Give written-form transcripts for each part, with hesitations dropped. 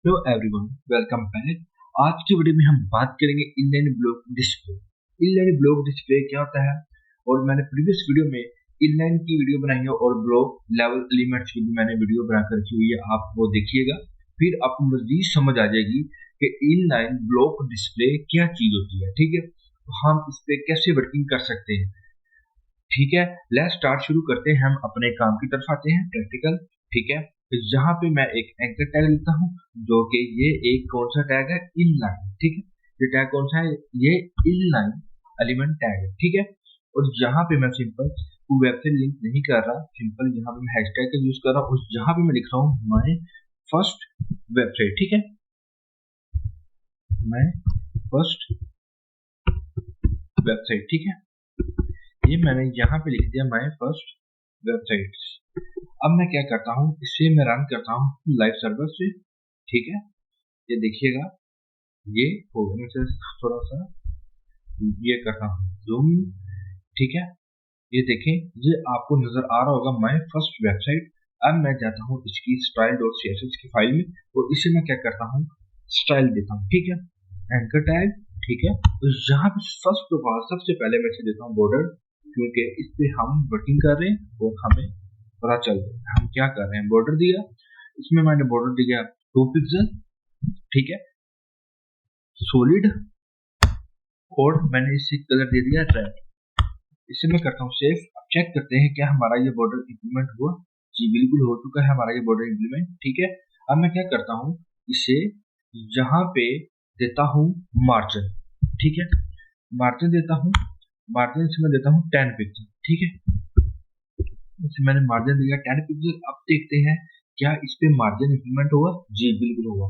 Hello everyone, welcome back. आज की video में हम बात करेंगे inline block display. Inline block display क्या होता है, और मैंने प्रीवियस वीडियो में इनलाइन की वीडियो बनाई है और ब्लॉक लेवल एलिमेंट्स की भी मैंने वीडियो बनाकर रखी हुई है, आप वो देखिएगा। फिर आपको मजीद समझ आ जाएगी कि इनलाइन ब्लॉक डिस्प्ले क्या चीज होती है। ठीक है, तो हम इस पे कैसे वर्किंग कर सकते हैं। ठीक है, लेट्स स्टार्ट। शुरू करते हैं, हम अपने काम की तरफ आते हैं, प्रैक्टिकल। ठीक है, तो यहाँ पे मैं एक एंकर टैग लिखता हूँ, जो कि ये एक कौन सा टैग है, इनलाइन। ठीक है, ये टैग कौन सा है, ये इनलाइन एलिमेंट टैग है। ठीक है, और यहाँ पे मैं सिंपल वेब से लिंक नहीं कर रहा, सिंपल यहाँ पे मैं हैशटैग का यूज कर रहा हूँ, और यहाँ पे मैं लिख रहा हूँ माय फर्स्ट वेबसाइट। ठीक है, माय फर्स्ट वेबसाइट। ठीक है, ये मैंने यहाँ पे लिख दिया माय फर्स्ट वेबसाइट। अब मैं क्या करता हूँ, इसे मैं रन करता हूँ लाइव सर्वर से। ठीक है, ये देखिएगा, ये हो गया। मैं थोड़ा सा ये करता हूँ जूम। ठीक है, ये देखें, ये आपको नजर आ रहा होगा माय फर्स्ट वेबसाइट। अब मैं जाता हूँ इसकी style.css की फाइल में, और इसे मैं क्या करता हूँ, स्टाइल देता हूँ। ठीक है, एंकर टैग। ठीक है, तो यहाँ पे फर्स्ट ऑफ ऑल सबसे पहले मैं इसे देता हूँ बॉर्डर, क्योंकि इस पे हम वर्किंग कर रहे हैं और हमें पता चल रहा है हम क्या कर रहे हैं। बॉर्डर दिया, इसमें मैंने बॉर्डर दिया 2 पिक्सल। ठीक है, सॉलिड, और मैंने इसे कलर दे दिया रेड। इसे मैं करता हूँ सेव। अब चेक करते हैं क्या हमारा ये बॉर्डर इंप्लीमेंट हुआ। जी बिल्कुल हो चुका है हमारा ये बॉर्डर इंप्लीमेंट। ठीक है, अब मैं क्या करता हूँ, इसे यहाँ पे देता हूँ मार्जिन। ठीक है, मार्जिन देता हूँ, मार्जिन से मैं देता हूँ 10 पिक्सल। ठीक है, इसे मैंने मार्जिन दिया 10 पिक्सल। अब देखते हैं क्या इस पे मार्जिन इंप्लीमेंट हुआ। जी बिल्कुल हुआ।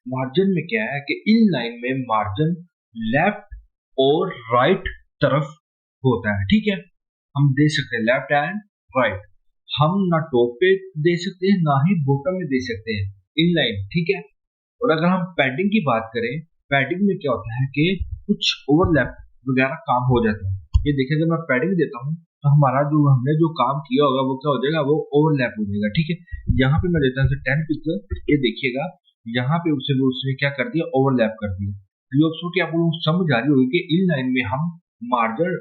मार्जिन में क्या है कि इन लाइन में मार्जिन लेफ्ट और राइट तरफ होता है। ठीक है, हम दे सकते हैं लेफ्ट एंड राइट। हम ना टॉप पे दे सकते हैं, ना ही बॉटम में दे सकते हैं, इन लाइन। ठीक है, और अगर हम पैडिंग की बात करें, पैडिंग में क्या होता है कि कुछ ओवरलैप वगैरह काम हो जाता है। ये देखिए, अगर मैं पैडिंग देता हूँ तो हमारा जो हमने जो काम किया होगा वो क्या हो जाएगा, वो ओवरलैप हो जाएगा। ठीक है, यहाँ पे मैं देता हूँ 10 पिक्सल। ये देखिएगा, यहाँ पे उसे वो उसने क्या कर दिया, ओवरलैप कर दिया। की आपको समझ आ रही होगी कि इन लाइन में हम मार्जिन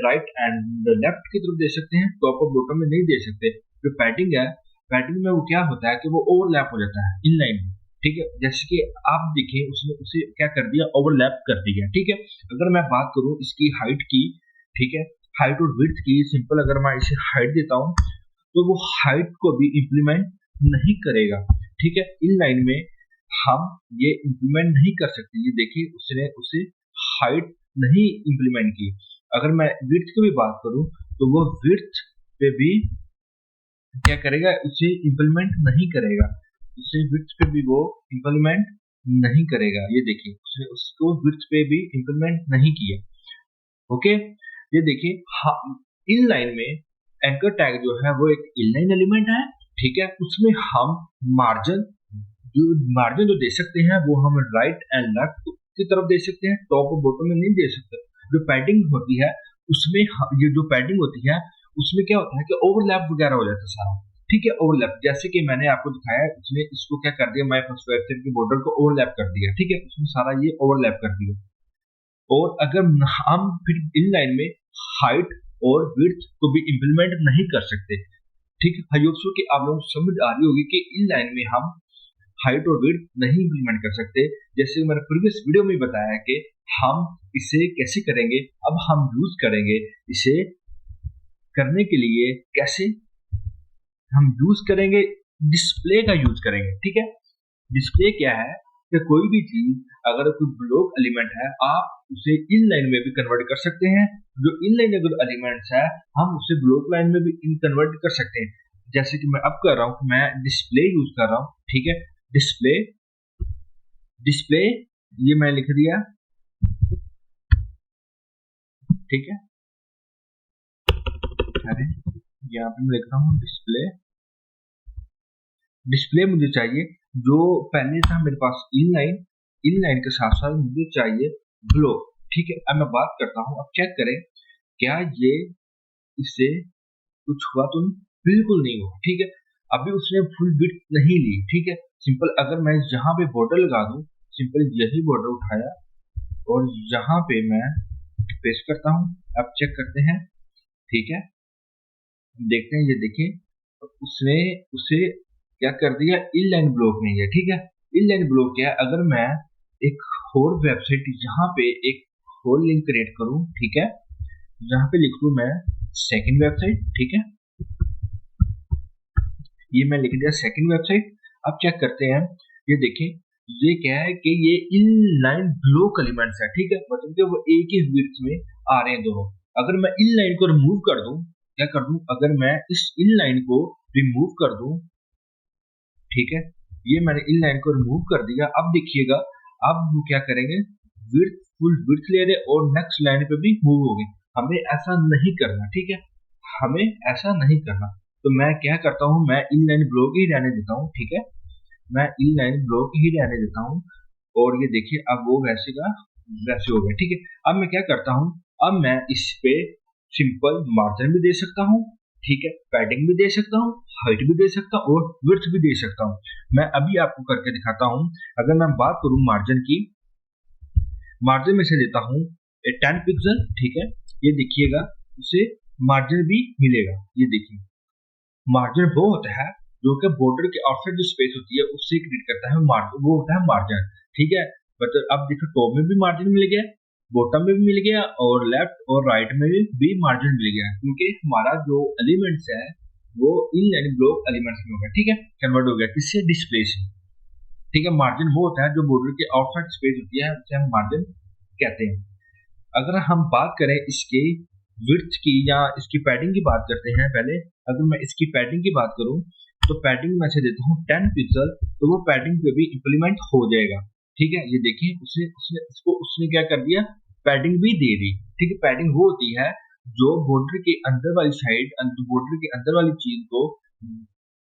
राइट एंड लेफ्ट की तरफ दे सकते हैं, टॉप और बॉटम में नहीं दे सकते। जो पैडिंग है, पैडिंग में वो क्या होता है कि वो ओवरलैप हो जाता है इन लाइन में। ठीक है, जैसे कि आप देखें, उसने उसे क्या कर दिया, ओवरलैप कर दिया। ठीक है, अगर मैं बात करूं इसकी हाइट की, ठीक है, हाइट और विड्थ की, सिंपल अगर मैं इसे हाइट देता हूं तो वो हाइट को भी इंप्लीमेंट नहीं करेगा। ठीक है, इन लाइन में हम ये इंप्लीमेंट नहीं कर सकते। ये देखिए, उसने उसे हाइट नहीं इंप्लीमेंट की। अगर मैं विड्थ की भी बात करूं तो वो विड्थ पे भी क्या करेगा, उसे इंप्लीमेंट नहीं करेगा। उसे विड्थ पे भी वो इंप्लीमेंट नहीं करेगा। ये देखिए, उसने उसको विड्थ पे भी इंप्लीमेंट नहीं किया। ओके, ये देखिए, इन लाइन में एंकर टैग जो है वो एक इनलाइन एलिमेंट है। ठीक है, उसमें हम मार्जिन जो दे सकते हैं वो हम राइट एंड लेफ्ट की तरफ दे सकते हैं, टॉप और बॉटम में नहीं दे सकते। जो पैडिंग होती है उसमें ये जो पैडिंग होती है उसमें क्या होता है कि ओवरलैप वगैरह हो जाता है सारा। ठीक है, ओवरलैप, जैसे कि मैंने आपको दिखाया, उसने इसको क्या कर दिया, माय फर्स्ट वेबसाइट के बॉर्डर को ओवरलैप कर दिया। ठीक है, उसमें सारा ये ओवरलैप कर दिया। और अगर हम फिर इन लाइन में हाइट और विड्थ को भी इंप्लीमेंट नहीं कर सकते। ठीक है, आई होप सो कि आप लोगों को समझ आ रही होगी कि इन लाइन में हम हाइट और विड्थ नहीं इंप्लीमेंट कर सकते। जैसे मैंने प्रीवियस वीडियो में बताया कि हम इसे कैसे करेंगे। अब हम यूज करेंगे इसे करने के लिए, कैसे हम यूज करेंगे, डिस्प्ले का यूज करेंगे। ठीक है, डिस्प्ले क्या है कि कोई भी चीज, अगर कोई ब्लॉक एलिमेंट है, आप उसे इन लाइन में भी कन्वर्ट कर सकते हैं। जो इन लाइन अगर एलिमेंट्स है, हम उसे ब्लॉक लाइन में भी इन कन्वर्ट कर सकते हैं। जैसे कि मैं अब कर रहा हूँ, मैं डिस्प्ले यूज कर रहा हूँ। ठीक है, डिस्प्ले, डिस्प्ले ये मैं लिख दिया। ठीक है, अरे यहाँ पे मैं लिख रहा हूँ डिस्प्ले। डिस्प्ले मुझे चाहिए जो पहले था मेरे पास इनलाइन, इनलाइन के साथ साथ मुझे चाहिए ब्लॉक। ठीक है, अब मैं बात करता हूँ, अब चेक करें क्या ये इससे कुछ हुआ तो नहीं, बिल्कुल नहीं हुआ। ठीक है, अभी उसने फुल विड्थ नहीं ली। ठीक है, सिंपल अगर मैं यहाँ पे बॉर्डर लगा दूं, सिंपल यही बॉर्डर उठाया और यहाँ पे मैं पेस्ट करता हूँ। अब चेक करते हैं, ठीक है, देखते हैं, ये देखिए उसने उसे क्या कर दिया, इनलाइन ब्लॉक नहीं है, ठीक है। इनलाइन ब्लॉक क्या है, अगर मैं एक और वेबसाइट यहाँ पे एक और लिंक क्रिएट करूँ, ठीक है, यहाँ पे लिख दूं मैं सेकंड वेबसाइट, ठीक है, ये मैं लिख दिया सेकंड वेबसाइट। अब चेक करते हैं, ये देखें, ये क्या है कि ये इनलाइन ब्लॉक एलिमेंट्स है, ठीक है, मतलब कि वो एक ही विड्थ में आ रहे हैं दोनों। अगर मैं इनलाइन को रिमूव कर दूं, क्या कर दूं, अगर मैं इस इनलाइन को रिमूव कर दूं, ठीक है, ये मैंने इनलाइन को रिमूव कर दिया। अब देखिएगा, अब वो क्या करेंगे, विड्थ फुल विड्थ ले रहे और नेक्स्ट लाइन पे भी मूव हो गए। हमें ऐसा नहीं करना, ठीक है, हमें ऐसा नहीं करना। तो मैं क्या करता हूँ, मैं इनलाइन ब्लॉक ही रहने देता हूँ, ठीक है, मैं इनलाइन ब्लॉक ही रहने देता हूँ। और ये देखिए अब वो वैसे का वैसे हो गया, ठीक है। अब मैं क्या करता हूँ, अब मैं इस पे सिंपल मार्जिन भी दे सकता हूँ, ठीक है, पैडिंग भी दे सकता हूँ, हाइट भी दे सकता हूँ और विड्थ भी दे सकता हूँ। मैं अभी आपको करके दिखाता हूँ। अगर मैं बात करूँ मार्जिन की, मार्जिन में से देता हूँ 10 पिक्सल, ठीक है, ये देखिएगा उसे मार्जिन भी मिलेगा। ये देखिए मार्जिन वो होता है जो कि बॉर्डर के आउटसाइड जो स्पेस होती है उससे क्रिएट करता है मार्जिन, वो होता है मार्जिन, ठीक है। मतलब अब देखो टॉप में भी मार्जिन मिल गया, बॉटम में भी मिल गया और लेफ्ट और राइट में भी मार्जिन मिल गया, क्योंकि हमारा जो एलिमेंट्स है वो इनलाइन ब्लॉक एलिमेंट्स में हो गया, ठीक है, कन्वर्ट हो गया किससे, डिस्प्ले से, ठीक है। मार्जिन वो होता है जो बॉर्डर के आउटसाइड स्पेस होती है उसे हम मार्जिन कहते हैं। अगर हम बात करें इसके विड्थ की या इसकी पैडिंग की बात करते हैं पहले। अगर मैं इसकी पैडिंग की बात करूं तो पैडिंग में से देता हूं 10 पिक्सल, तो वो पैडिंग पे भी इंप्लीमेंट हो जाएगा, ठीक है। ये देखिए उसने क्या कर दिया, पैडिंग भी दे दी, ठीक है। पैडिंग वो होती है जो बॉर्डर के अंदर वाली साइड, बॉर्डर के अंदर वाली चीज को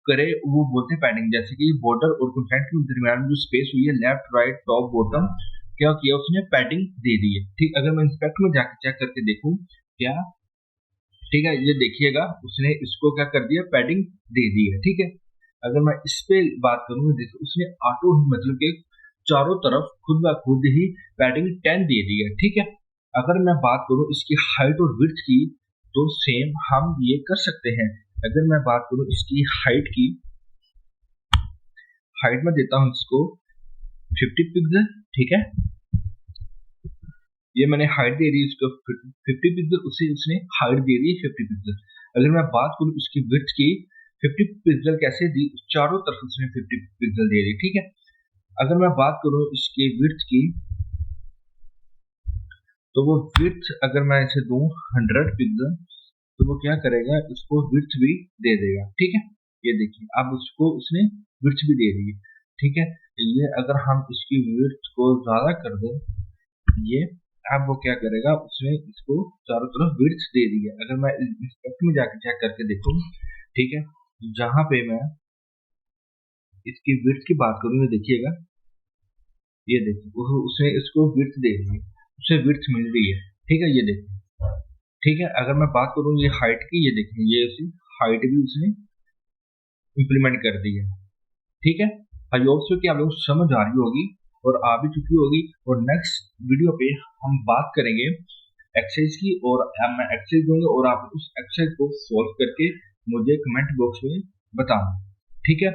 करे, वो बोलते हैं पैडिंग। जैसे कि बॉर्डर और कंटेंट के दरमियान जो स्पेस हुई है, लेफ्ट राइट टॉप बॉटम, क्या किया उसने, पैडिंग दे दी है, ठीक। अगर मैं इंस्पेक्ट में जाकर चेक करके देखूं क्या, ठीक है, ये देखिएगा उसने इसको क्या कर दिया, पैडिंग दे दी है, ठीक है। अगर मैं इस पे बात करूं, देखो उसने ऑटो मतलब के चारों तरफ खुद ब खुद ही पैडिंग 10 दे दी है, ठीक है। अगर मैं बात करूं इसकी हाइट और विड्थ की, तो सेम हम ये कर सकते हैं। अगर मैं बात करूं इसकी हाइट की, हाइट में देता हूं इसको 50 पिक्सल, ठीक है, ये मैंने हाइट दे दी इसको 50 पिक्सल, उसे उसने हाइट दे दी 50 पिक्सल। अगर मैं बात करूं इसकी विड्थ की, 50 पिक्सल कैसे दी, चारों तरफ उसने 50 पिक्सल दे दी, ठीक है। अगर मैं बात करूं इसके विड्थ की, तो वो विड्थ अगर मैं इसे दूं 100 पिक्सल, तो वो क्या करेगा, उसको विड्थ भी दे देगा, ठीक है। ये देखिए अब उसको उसने विड्थ भी दे दी है, ठीक है। ये अगर हम इसकी विड्थ को ज्यादा कर दें, ये अब वो क्या करेगा, उसने इसको चारों तरफ विड्थ दे दी है। अगर मैं इंस्पेक्ट में जाकर चेक करके देखूं, ठीक है, जहां पे मैं इसकी विड्थ की बात करूं, ये देखिएगा, ये देखिए उसने इसको विड्थ दे दी है, उसे विड्थ मिल रही है, ठीक है, ये देखिए, ठीक है। अगर मैं बात करूं ये हाइट की, ये देखिए ये उसी हाइट भी उसने इंप्लीमेंट कर दी है, ठीक है। आई होप सो कि आप लोगों को समझ आ रही होगी और आ भी चुकी होगी। और नेक्स्ट वीडियो पे हम बात करेंगे एक्सरसाइज की, और मैं एक्सरसाइज दूंगा और आप उस एक्सरसाइज को सॉल्व करके मुझे कमेंट बॉक्स में बताना, ठीक है।